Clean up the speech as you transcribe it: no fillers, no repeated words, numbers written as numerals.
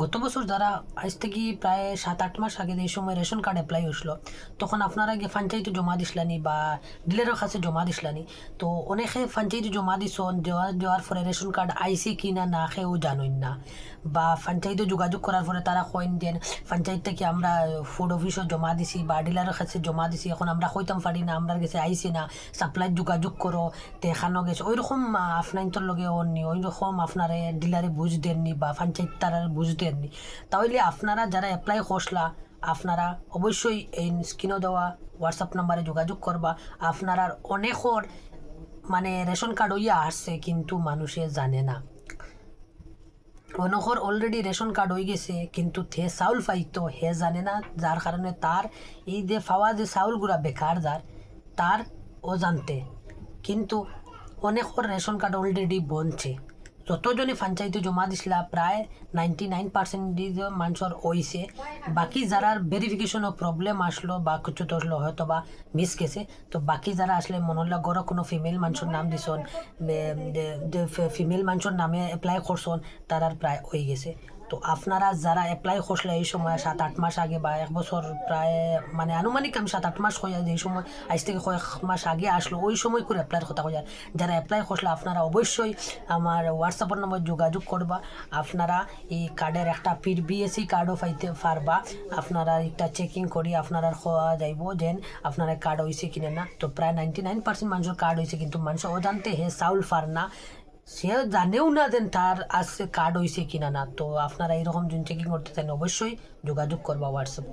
গত বছর যারা আজ থেকে প্রায় 7-8 মাস আগে এই সময় রেশন কার্ড অ্যাপ্লাই হয়েছিল, তখন আপনারা গিয়ে পঞ্চায়েতে জমা দিসলানি বা ডিলারের কাছে জমা দিসলানি। তো অনেকে পঞ্চায়েতে জমা দিছন, দেওয়ার পরে রেশন কার্ড আইসি কি না না খেয়েও জানেন না, বা পঞ্চায়েতে যোগাযোগ করার পরে তারা কইন দেন পঞ্চায়েত থেকে আমরা ফুড অফিসে জমা দিছি বা ডিলারের কাছে জমা দিছি, এখন আমরা কইতাম পারি না, আমরা গেছে আইসি না, সাপ্লাই যোগাযোগ করো দেখানো গেছে। ওইরকম আপনার লগে অন্য ওইরকম আপনারে ডিলারে বুঝ দেননি বা পঞ্চায়েত তারা বুঝ দেননি। তাহলে আপনারা যারা অ্যাপ্লাই করসলা, আপনারা অবশ্যই এই স্ক্রিনে দেওয়া হোয়াটসঅ্যাপ নাম্বারে যোগাযোগ করবা। আপনারা অনেকর মানে রেশন কার্ড হইয়া আসছে কিন্তু মানুষে জানে না। অনখর অলরেডি রেশন কার্ড হয়ে গেছে কিন্তু থে চাউল পাইতো হে জানে না, যার কারণে তার এই যে পাওয়া যে চাউলগুলা বেকার যার তার অজান্তে। কিন্তু অনেকর রেশন কার্ড অলরেডি বনছে। যতজনে পঞ্চায়েতে জমা দিছিলা প্রায় 99% মানুষের হয়েছে। বাকি যারা ভেরিফিকেশনও প্রবলেম আসলো বা কিছু তো আসলো হয়তো বা মিস গেছে, তো বাকি যারা আসলে মনে হলো গড় কোনো ফিমেল মানুষের নাম দিছন, ফিমেল মানুষের নামে অ্যাপ্লাই করছন, তারার প্রায় হয়ে গেছে। তো আপনারা যারা অ্যাপ্লাই করছিল এই সময় 7-8 মাস আগে বা 1 বছর প্রায় মানে আনুমানিক আমি 7-8 মাস হয়ে যায়, এই সময় আজ থেকে কয়েক মাস আগে আসলো ওই সময় করে অ্যাপ্লাইয়ের কথা কই। যারা অ্যাপ্লাই করছিল আপনারা অবশ্যই আমার হোয়াটসঅ্যাপের নম্বর যোগাযোগ করবা। আপনারা এই কার্ডের একটা বিএসসি কার্ডও পাইতে পারবা। আপনারা একটা চেকিং করি আপনারা হওয়া যাইব যে আপনারা কার্ড হয়েছে কিনে না। তো প্রায় 99% মানুষের কার্ড হয়েছে কিন্তু মানুষ অজান্তে হে চাউল পার না, সে জানেও না যে তার আজকে কার্ড হয়েছে কিনা না। তো আপনারা এরকম যদি চেকিং করতে চান অবশ্যই যোগাযোগ করবা হোয়াটসঅ্যাপ।